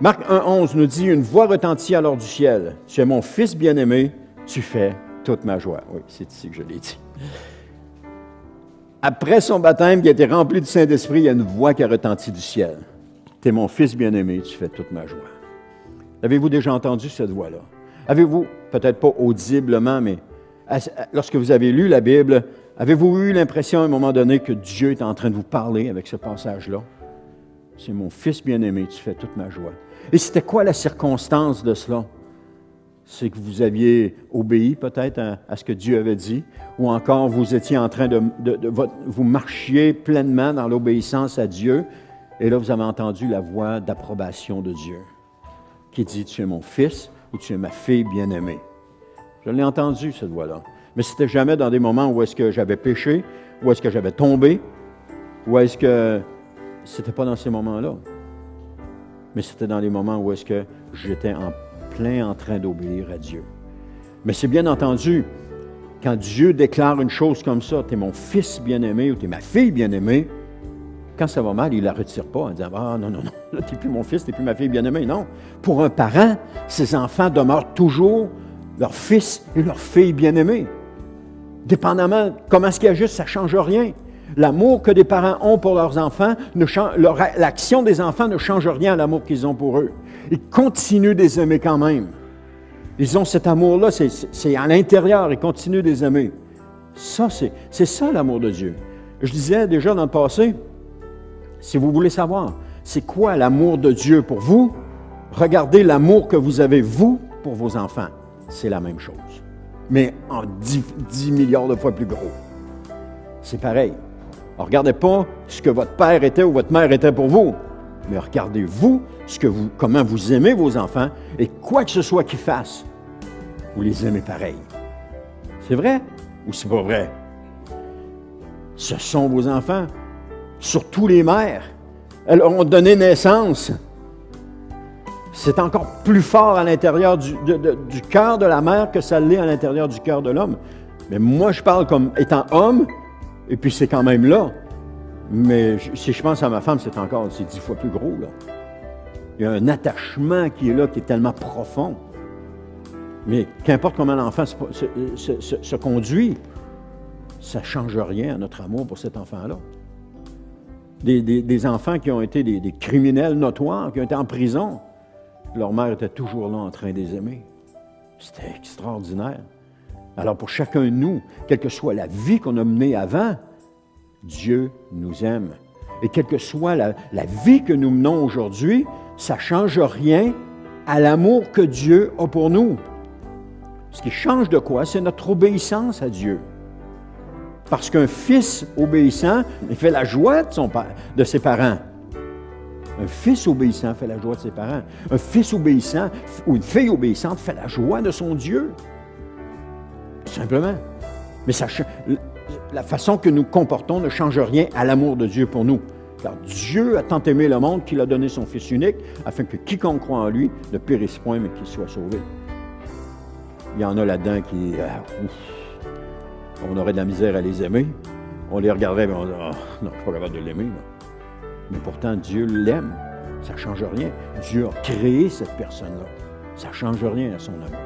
Marc 1,11 nous dit, « Une voix retentit alors du ciel. Tu es mon fils bien-aimé, tu fais toute ma joie. » Oui, c'est ici que je l'ai dit. Après son baptême, qui a été rempli du Saint-Esprit, il y a une voix qui a retenti du ciel. « Tu es mon fils bien-aimé, tu fais toute ma joie. » Avez-vous déjà entendu cette voix-là? Avez-vous, peut-être pas audiblement, mais lorsque vous avez lu la Bible, avez-vous eu l'impression à un moment donné que Dieu est en train de vous parler avec ce passage-là? C'est mon fils bien-aimé, tu fais toute ma joie. Et c'était quoi la circonstance de cela? C'est que vous aviez obéi peut-être à ce que Dieu avait dit, ou encore vous étiez en train vous marchiez pleinement dans l'obéissance à Dieu, et là vous avez entendu la voix d'approbation de Dieu, qui dit, tu es mon fils ou tu es ma fille bien-aimée. Je l'ai entendu, cette voix-là. Mais c'était jamais dans des moments où est-ce que j'avais péché, où est-ce que j'avais tombé, où est-ce que c'était pas dans ces moments-là. Mais c'était dans les moments où est-ce que j'étais en train d'obéir à Dieu. Mais c'est bien entendu, quand Dieu déclare une chose comme ça, tu es mon fils bien-aimé ou tu es ma fille bien-aimée, quand ça va mal, il ne la retire pas en disant, ah non, là, tu n'es plus mon fils, tu n'es plus ma fille bien-aimée. Non. Pour un parent, ses enfants demeurent toujours leur fils et leur fille bien-aimés. Dépendamment comment est-ce qu'ils agissent, ça ne change rien. L'amour que des parents ont pour leurs enfants, l'action des enfants ne change rien à l'amour qu'ils ont pour eux. Ils continuent de les aimer quand même. Ils ont cet amour-là, c'est à l'intérieur, ils continuent de les aimer. Ça, c'est ça l'amour de Dieu. Je disais déjà dans le passé, si vous voulez savoir c'est quoi l'amour de Dieu pour vous, regardez l'amour que vous avez, vous, pour vos enfants. C'est la même chose, mais en 10 milliards de fois plus gros. C'est pareil. Alors, regardez pas ce que votre père était ou votre mère était pour vous, mais regardez vous, comment vous aimez vos enfants, et quoi que ce soit qu'ils fassent, vous les aimez pareil. C'est vrai ou c'est pas vrai? Ce sont vos enfants, surtout les mères. Elles leur ont donné naissance. C'est encore plus fort à l'intérieur du cœur de la mère que ça l'est à l'intérieur du cœur de l'homme. Mais moi, je parle comme étant homme, et puis c'est quand même là. Mais si je pense à ma femme, c'est 10 fois plus gros, là. Il y a un attachement qui est là, qui est tellement profond. Mais qu'importe comment l'enfant se conduit, ça ne change rien à notre amour pour cet enfant-là. Des enfants qui ont été des criminels notoires, qui ont été en prison, leur mère était toujours là en train de les aimer. C'était extraordinaire. Alors pour chacun de nous, quelle que soit la vie qu'on a menée avant, Dieu nous aime. Et quelle que soit la vie que nous menons aujourd'hui, ça ne change rien à l'amour que Dieu a pour nous. Ce qui change de quoi? C'est notre obéissance à Dieu. Parce qu'un fils obéissant, il fait la joie de ses parents. Un fils obéissant fait la joie de ses parents. Un fils obéissant ou une fille obéissante fait la joie de son Dieu. Tout simplement. Mais la façon que nous comportons ne change rien à l'amour de Dieu pour nous. Car Dieu a tant aimé le monde qu'il a donné son Fils unique, afin que quiconque croit en lui ne périsse point, mais qu'il soit sauvé. Il y en a là-dedans qui... on aurait de la misère à les aimer. On les regarderait et on dirait, non, je ne suis pas capable de l'aimer. Là. Mais pourtant, Dieu l'aime. Ça ne change rien. Dieu a créé cette personne-là. Ça ne change rien à son amour.